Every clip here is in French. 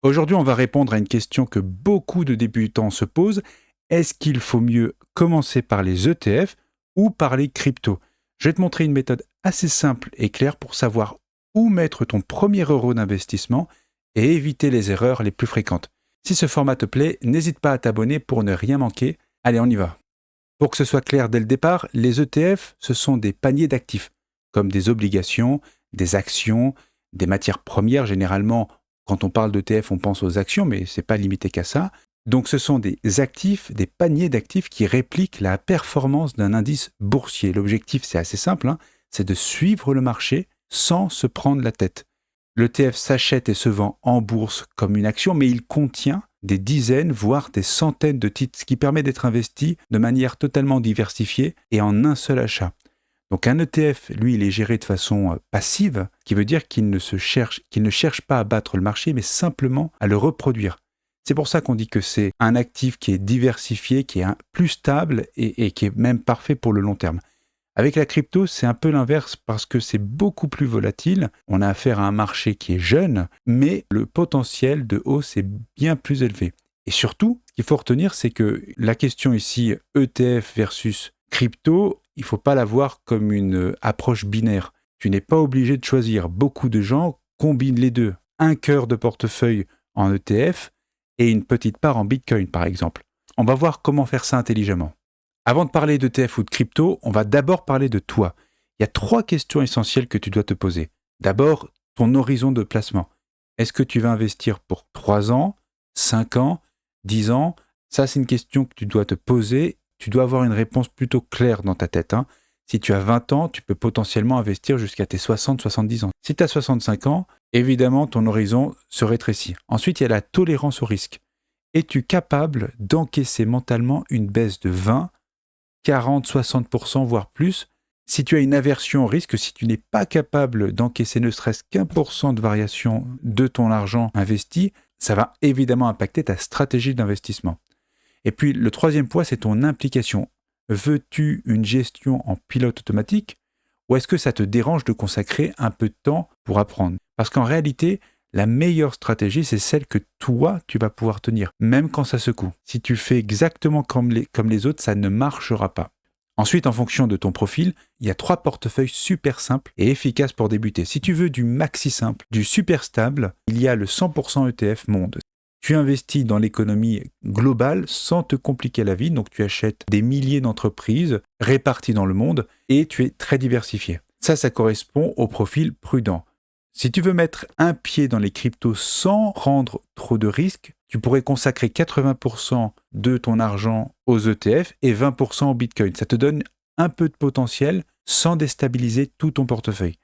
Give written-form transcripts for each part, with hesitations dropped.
Aujourd'hui, on va répondre à une question que beaucoup de débutants se posent. Est-ce qu'il faut mieux commencer par les ETF ou par les cryptos? Je vais te montrer une méthode assez simple et claire pour savoir où mettre ton premier euro d'investissement et éviter les erreurs les plus fréquentes. Si ce format te plaît, n'hésite pas à t'abonner pour ne rien manquer. Allez, on y va. Pour que ce soit clair dès le départ, les ETF, ce sont des paniers d'actifs, comme des obligations, des actions, des matières premières. Généralement, quand on parle d'ETF, on pense aux actions, mais ce n'est pas limité qu'à ça. Donc ce sont des actifs, des paniers d'actifs qui répliquent la performance d'un indice boursier. L'objectif, c'est assez simple, c'est de suivre le marché sans se prendre la tête. L'ETF s'achète et se vend en bourse comme une action, mais il contient des dizaines, voire des centaines de titres, ce qui permet d'être investi de manière totalement diversifiée et en un seul achat. Donc un ETF, lui, il est géré de façon passive, qui veut dire qu'il ne cherche pas à battre le marché, mais simplement à le reproduire. C'est pour ça qu'on dit que c'est un actif qui est diversifié, qui est plus stable et qui est même parfait pour le long terme. Avec la crypto, c'est un peu l'inverse parce que c'est beaucoup plus volatile. On a affaire à un marché qui est jeune, mais le potentiel de hausse est bien plus élevé. Et surtout, ce qu'il faut retenir, c'est que la question ici, ETF versus crypto, il ne faut pas la voir comme une approche binaire. Tu n'es pas obligé de choisir. Beaucoup de gens combinent les deux. Un cœur de portefeuille en ETF et une petite part en Bitcoin, par exemple. On va voir comment faire ça intelligemment. Avant de parler d'ETF ou de crypto, on va d'abord parler de toi. Il y a 3 questions essentielles que tu dois te poser. D'abord, ton horizon de placement. Est-ce que tu vas investir pour 3 ans, 5 ans, 10 ans? Ça, c'est une question que tu dois te poser. Tu dois avoir une réponse plutôt claire dans ta tête. Si tu as 20 ans, tu peux potentiellement investir jusqu'à tes 60-70 ans. Si tu as 65 ans, évidemment, ton horizon se rétrécit. Ensuite, il y a la tolérance au risque. Es-tu capable d'encaisser mentalement une baisse de 20, 40, 60%, voire plus? Si tu as une aversion au risque, si tu n'es pas capable d'encaisser ne serait-ce qu'1% de variation de ton argent investi, ça va évidemment impacter ta stratégie d'investissement. Et puis le troisième point, c'est ton implication. Veux-tu une gestion en pilote automatique ou est-ce que ça te dérange de consacrer un peu de temps pour apprendre? Parce qu'en réalité, la meilleure stratégie, c'est celle que toi, tu vas pouvoir tenir, même quand ça secoue. Si tu fais exactement comme les autres, ça ne marchera pas. Ensuite, en fonction de ton profil, il y a 3 portefeuilles super simples et efficaces pour débuter. Si tu veux du maxi simple, du super stable, il y a le 100% ETF Monde. Tu investis dans l'économie globale sans te compliquer la vie, donc tu achètes des milliers d'entreprises réparties dans le monde et tu es très diversifié. Ça correspond au profil prudent. Si tu veux mettre un pied dans les cryptos sans prendre trop de risques, tu pourrais consacrer 80% de ton argent aux ETF et 20% au Bitcoin. Ça te donne un peu de potentiel sans déstabiliser tout ton portefeuille.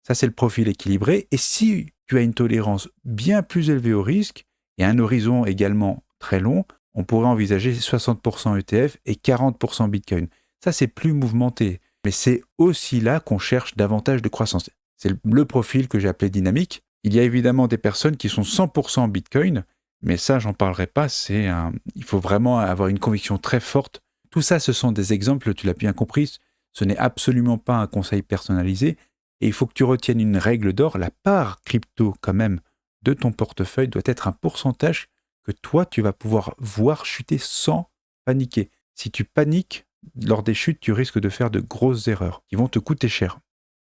Ça, c'est le profil équilibré. Et si tu as une tolérance bien plus élevée au risque et un horizon également très long, on pourrait envisager 60% ETF et 40% Bitcoin. Ça, c'est plus mouvementé. Mais c'est aussi là qu'on cherche davantage de croissance. C'est le profil que j'ai appelé dynamique. Il y a évidemment des personnes qui sont 100% Bitcoin, mais ça, j'en parlerai pas. Il faut vraiment avoir une conviction très forte. Tout ça, ce sont des exemples, tu l'as bien compris. Ce n'est absolument pas un conseil personnalisé. Et il faut que tu retiennes une règle d'or. La part crypto, quand même, de ton portefeuille doit être un pourcentage que toi, tu vas pouvoir voir chuter sans paniquer. Si tu paniques, lors des chutes, tu risques de faire de grosses erreurs qui vont te coûter cher.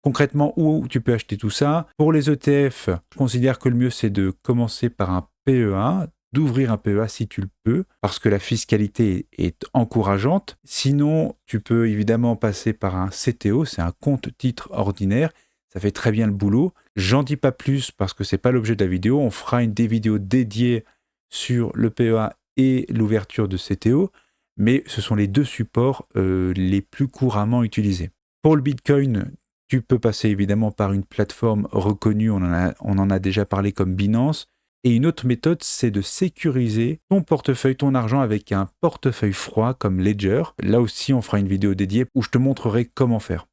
Concrètement, où tu peux acheter tout ça? Pour les ETF, je considère que le mieux, c'est de commencer par un PEA, d'ouvrir un PEA si tu le peux, parce que la fiscalité est encourageante. Sinon, tu peux évidemment passer par un CTO, c'est un compte titre ordinaire. Ça fait très bien le boulot. J'en dis pas plus parce que c'est pas l'objet de la vidéo. On fera des vidéos dédiées sur le PEA et l'ouverture de CTO, mais ce sont les 2 supports les plus couramment utilisés. Pour le Bitcoin, tu peux passer évidemment par une plateforme reconnue, on en a déjà parlé comme Binance. Et une autre méthode, c'est de sécuriser ton portefeuille, ton argent avec un portefeuille froid comme Ledger. Là aussi, on fera une vidéo dédiée où je te montrerai comment faire.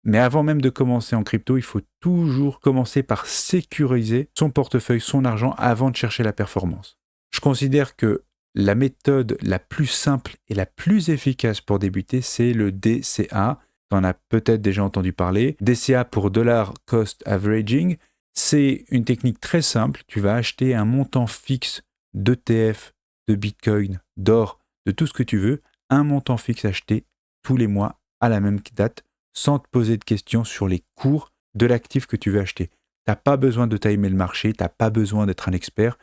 Mais avant même de commencer en crypto, il faut toujours commencer par sécuriser son portefeuille, son argent avant de chercher la performance. Je considère que la méthode la plus simple et la plus efficace pour débuter, c'est le DCA. Tu en as peut-être déjà entendu parler. DCA pour Dollar Cost Averaging. C'est une technique très simple. Tu vas acheter un montant fixe d'ETF, de Bitcoin, d'or, de tout ce que tu veux, un montant fixe acheté tous les mois à la même date, sans te poser de questions sur les cours de l'actif que tu veux acheter. Tu n'as pas besoin de timer le marché, tu n'as pas besoin d'être un expert.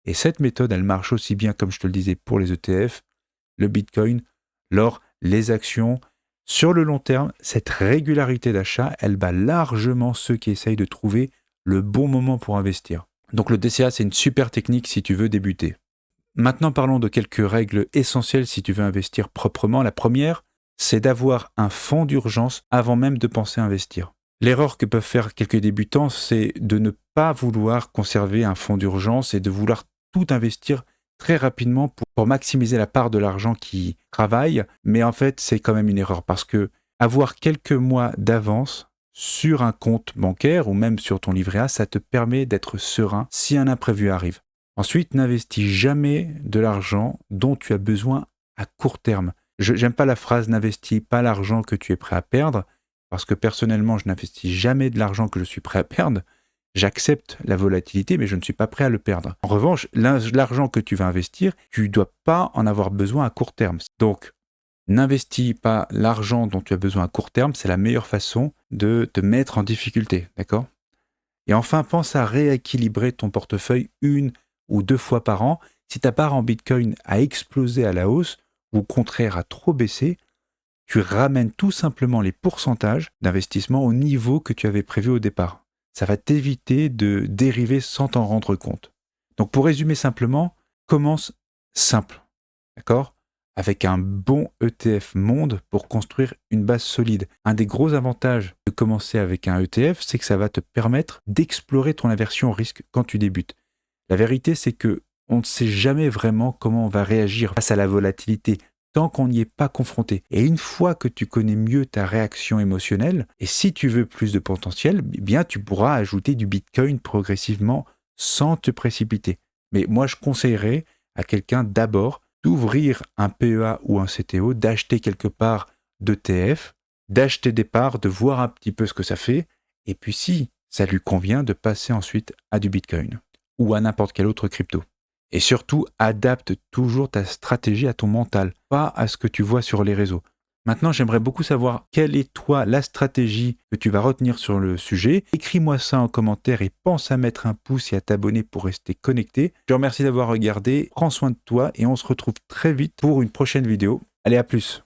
Et cette méthode, elle marche aussi bien, comme je te le disais, pour les ETF, le Bitcoin, l'or, les actions. Sur le long terme, cette régularité d'achat, elle bat largement ceux qui essayent de trouver le bon moment pour investir. Donc le DCA, c'est une super technique si tu veux débuter. Maintenant, parlons de quelques règles essentielles si tu veux investir proprement. La première, c'est d'avoir un fonds d'urgence avant même de penser à investir. L'erreur que peuvent faire quelques débutants, c'est de ne pas vouloir conserver un fonds d'urgence et de vouloir tout investir très rapidement pour maximiser la part de l'argent qui travaille. Mais en fait, c'est quand même une erreur parce que avoir quelques mois d'avance sur un compte bancaire ou même sur ton livret A, ça te permet d'être serein si un imprévu arrive. Ensuite, n'investis jamais de l'argent dont tu as besoin à court terme. J'aime pas la phrase « n'investis pas l'argent que tu es prêt à perdre » parce que personnellement, je n'investis jamais de l'argent que je suis prêt à perdre. J'accepte la volatilité, mais je ne suis pas prêt à le perdre. En revanche, l'argent que tu vas investir, tu ne dois pas en avoir besoin à court terme. Donc, n'investis pas l'argent dont tu as besoin à court terme, c'est la meilleure façon de te mettre en difficulté, d'accord ? Et enfin, pense à rééquilibrer ton portefeuille 1 ou 2 fois par an. Si ta part en Bitcoin a explosé à la hausse, ou au contraire a trop baissé, tu ramènes tout simplement les pourcentages d'investissement au niveau que tu avais prévu au départ. Ça va t'éviter de dériver sans t'en rendre compte. Donc pour résumer simplement, commence simple, d'accord ? Avec un bon ETF monde pour construire une base solide. Un des gros avantages de commencer avec un ETF, c'est que ça va te permettre d'explorer ton aversion au risque quand tu débutes. La vérité, c'est que on ne sait jamais vraiment comment on va réagir face à la volatilité tant qu'on n'y est pas confronté. Et une fois que tu connais mieux ta réaction émotionnelle, et si tu veux plus de potentiel, eh bien tu pourras ajouter du Bitcoin progressivement sans te précipiter. Mais moi, je conseillerais à quelqu'un d'abord d'ouvrir un PEA ou un CTO, d'acheter quelque part d'ETF, d'acheter des parts, de voir un petit peu ce que ça fait, et puis si ça lui convient, de passer ensuite à du Bitcoin ou à n'importe quelle autre crypto. Et surtout, adapte toujours ta stratégie à ton mental, pas à ce que tu vois sur les réseaux. Maintenant, j'aimerais beaucoup savoir quelle est toi la stratégie que tu vas retenir sur le sujet. Écris-moi ça en commentaire et pense à mettre un pouce et à t'abonner pour rester connecté. Je te remercie d'avoir regardé, prends soin de toi et on se retrouve très vite pour une prochaine vidéo. Allez, à plus!